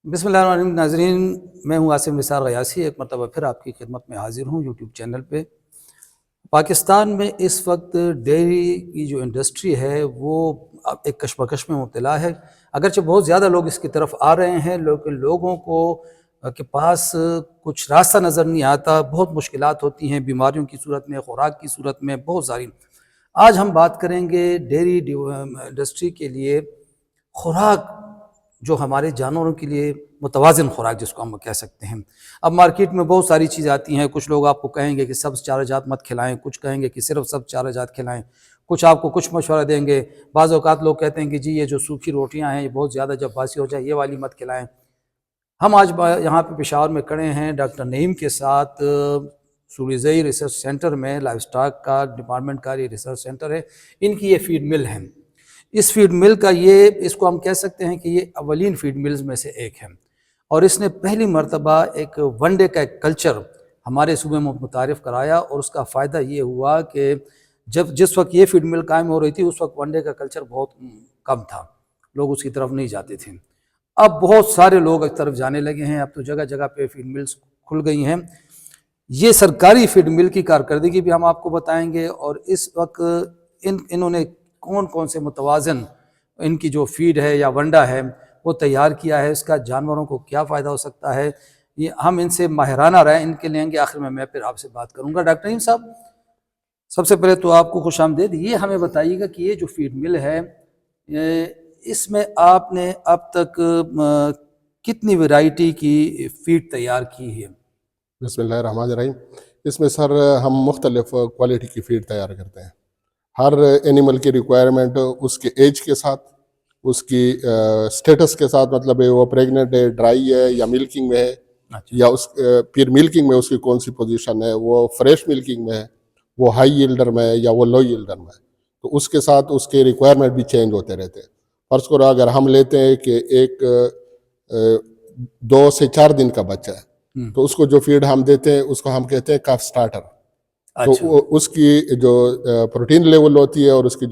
بسم اللہ الرحمن الرحیم ناظرین، میں ہوں عاصم نثار غیاثی، ایک مرتبہ پھر آپ کی خدمت میں حاضر ہوں یوٹیوب چینل پہ۔ پاکستان میں اس وقت ڈیری کی جو انڈسٹری ہے وہ ایک کشمکش میں مبتلا ہے، اگرچہ بہت زیادہ لوگ اس کی طرف آ رہے ہیں، لیکن لوگوں کو کے پاس کچھ راستہ نظر نہیں آتا، بہت مشکلات ہوتی ہیں بیماریوں کی صورت میں، خوراک کی صورت میں، بہت ساری۔ آج ہم بات کریں گے ڈیری انڈسٹری کے لیے خوراک، جو ہمارے جانوروں کے لیے متوازن خوراک جس کو ہم کہہ سکتے ہیں۔ اب مارکیٹ میں بہت ساری چیزیں آتی ہیں، کچھ لوگ آپ کو کہیں گے کہ سبز چارہ جات مت کھلائیں، کچھ کہیں گے کہ صرف سبز چارہ جات کھلائیں، کچھ آپ کو کچھ مشورہ دیں گے۔ بعض اوقات لوگ کہتے ہیں کہ جی یہ جو سوکھی روٹیاں ہیں یہ بہت زیادہ جب باسی ہو جائے یہ والی مت کھلائیں۔ ہم آج یہاں پہ پشاور میں کھڑے ہیں ڈاکٹر نعیم کے ساتھ، سوریزئی ریسرچ سینٹر میں، لائف سٹاک کا ڈپارٹمنٹ کا یہ ریسرچ سینٹر ہے، ان کی یہ فیڈ مل ہے۔ اس فیڈ مل کا اس کو ہم کہہ سکتے ہیں کہ یہ اولین فیڈ ملز میں سے ایک ہے، اور اس نے پہلی مرتبہ ایک ون ڈے کا ایک کلچر ہمارے صوبے میں متعارف کرایا، اور اس کا فائدہ یہ ہوا کہ جس وقت یہ فیڈ مل قائم ہو رہی تھی اس وقت ون ڈے کا کلچر بہت کم تھا، لوگ اس کی طرف نہیں جاتے تھے۔ اب بہت سارے لوگ اس طرف جانے لگے ہیں، اب تو جگہ جگہ پہ فیڈ ملز کھل گئی ہیں۔ یہ سرکاری فیڈ مل کی کارکردگی بھی ہم آپ کو بتائیں گے، اور اس وقت انہوں نے کون کون سے متوازن ان کی جو فیڈ ہے یا ونڈا ہے وہ تیار کیا ہے، اس کا جانوروں کو کیا فائدہ ہو سکتا ہے، یہ ہم ان سے ماہرانہ رائے ان کے لیں گے۔ آخر میں پھر آپ سے بات کروں گا۔ ڈاکٹر نعیم صاحب، سب سے پہلے تو آپ کو خوش آمدید۔ یہ ہمیں بتائیے گا کہ یہ جو فیڈ مل ہے اس میں آپ نے اب تک کتنی ویرائٹی کی فیڈ تیار کی ہے؟ بسم اللہ الرحمن الرحیم۔ اس میں سر ہم مختلف کوالٹی کی فیڈ تیار کرتے ہیں۔ ہر اینیمل کی ریکوائرمنٹ اس کے ایج کے ساتھ، اس کی سٹیٹس کے ساتھ، مطلب ہے وہ پریگننٹ ہے، ڈرائی ہے یا ملکنگ میں ہے، یا اس پھر ملکنگ میں اس کی کون سی پوزیشن ہے، وہ فریش ملکنگ میں ہے، وہ ہائی یلڈر میں ہے یا وہ لو یلڈر میں ہے، تو اس کے ساتھ اس کے ریکوائرمنٹ بھی چینج ہوتے رہتے ہیں۔ فرض کرو اگر ہم لیتے ہیں کہ ایک 2 سے 4 دن کا بچہ ہے، تو اس کو جو فیڈ ہم دیتے ہیں اس کو ہم کہتے ہیں کاف سٹارٹر۔ تو اس کی جو پروٹین لیول ہوتی ہے اور اس کی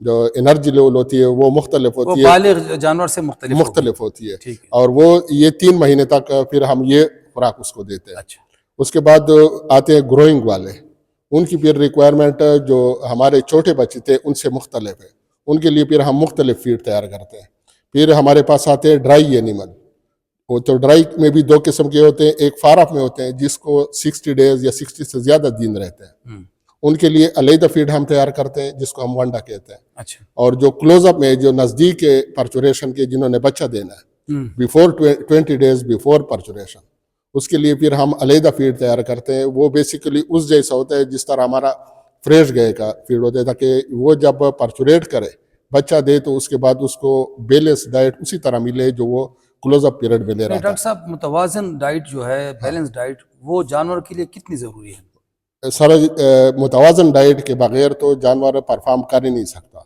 جو انرجی لیول ہوتی ہے وہ مختلف ہوتی ہے، بالغ جانور سے مختلف ہوتی ہے، اور وہ یہ 3 مہینے تک پھر ہم یہ خوراک اس کو دیتے ہیں۔ اس کے بعد آتے ہیں گروئنگ والے، ان کی پھر ریکوائرمنٹ جو ہمارے چھوٹے بچے تھے ان سے مختلف ہے، ان کے لیے پھر ہم مختلف فیڈ تیار کرتے ہیں۔ پھر ہمارے پاس آتے ہیں ڈرائی اینیمل، وہ تو ڈرائی میں بھی 2 قسم کے ہوتے ہیں، ایک فار آف میں ہوتے ہیں جس کو 60 ڈیز یا 60 سے زیادہ دن رہتے ہیں، ان کے لیے علیحدہ فیڈ ہم تیار کرتے ہیں جس کو ہم ونڈا کہتے ہیں۔ اور جو کلوز اپ میں جو نزدیک ہے پرچوریشن کے، جنہوں نے بچہ دینا ہے بیفور 20 ڈیز بیفور پرچوریشن، اس کے لیے پھر ہم علیحدہ فیڈ تیار کرتے ہیں۔ وہ بیسیکلی اس جیسا ہوتا ہے جس طرح ہمارا فریش گائے کا فیڈ ہوتا ہے، تاکہ وہ جب پرچوریٹ کرے بچہ دے تو اس کے بعد اس کو بیلنس ڈائٹ اسی طرح ملے جو وہ کلوز اپ پیریڈ میں لے رہا تھا۔ ڈاکٹر صاحب، متوازن ڈائٹ جو ہے، بیلنس ڈائٹ، وہ جانور کے لیے کتنی ضروری ہے؟ سر متوازن ڈائٹ کے بغیر تو جانور پرفارم کر ہی نہیں سکتا۔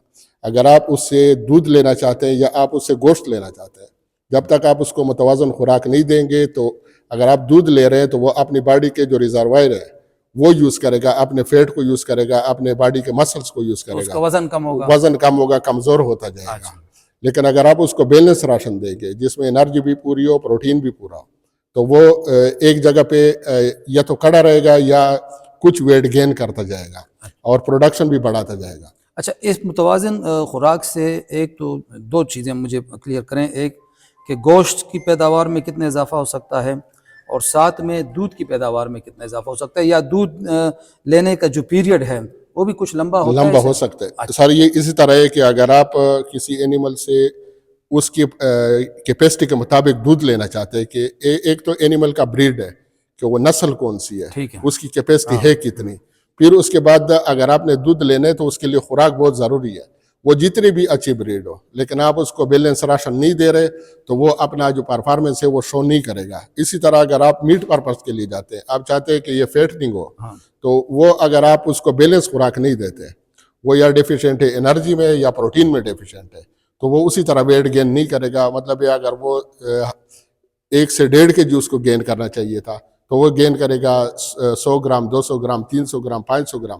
اگر آپ اس سے دودھ لینا چاہتے ہیں یا آپ اس سے گوشت لینا چاہتے ہیں، جب تک آپ اس کو متوازن خوراک نہیں دیں گے، تو اگر آپ دودھ لے رہے ہیں تو وہ اپنی باڈی کے جو ریزروائر ہے وہ یوز کرے گا، اپنے فیٹ کو یوز کرے گا، اپنے باڈی کے مسلس کو یوز کرے گا، اس کا وزن کم ہوگا، کمزور ہوتا جائے گا۔ لیکن اگر آپ اس کو بیلنس راشن دیں گے جس میں انرجی بھی پوری ہو، پروٹین بھی پورا ہو، تو وہ ایک جگہ پہ یا تو کھڑا رہے گا یا کچھ ویٹ گین کرتا جائے گا اور پروڈکشن بھی بڑھاتا جائے گا۔ اچھا، اس متوازن خوراک سے ایک تو 2 چیزیں مجھے کلیئر کریں، ایک کہ گوشت کی پیداوار میں کتنا اضافہ ہو سکتا ہے، اور ساتھ میں دودھ کی پیداوار میں کتنا اضافہ ہو سکتا ہے، یا دودھ لینے کا جو پیریڈ ہے وہ بھی کچھ لمبا ہو سکتا ہے۔ سر یہ اسی طرح ہے کہ اگر آپ کسی اینیمل سے اس کی کیپیسٹی کے مطابق دودھ لینا چاہتے ہیں، کہ ایک تو اینیمل کا بریڈ ہے کہ وہ نسل کون سی ہے، اس کی کیپیسٹی ہے کتنی، پھر اس کے بعد اگر آپ نے دودھ لینے تو اس کے لیے خوراک بہت ضروری ہے، وہ جتنی بھی اچھی بریڈ ہو، لیکن آپ اس کو بیلنس راشن نہیں دے رہے تو وہ اپنا جو پرفارمنس ہے وہ شو نہیں کرے گا۔ اسی طرح اگر آپ میٹ پرپس کے لیے جاتے ہیں، آپ چاہتے ہیں کہ یہ فیٹنگ ہو، تو وہ اگر آپ اس کو بیلنس خوراک نہیں دیتے، وہ یا ڈیفیشینٹ ہے انرجی میں یا پروٹین میں ڈیفیشینٹ ہے، تو وہ اسی طرح ویٹ گین نہیں کرے گا۔ مطلب یہ اگر وہ 1 سے 1.5 kg اس کو گین کرنا چاہیے تھا تو وہ گین کرے گا 100 گرام، 200 گرام، 300 گرام، 500 گرام۔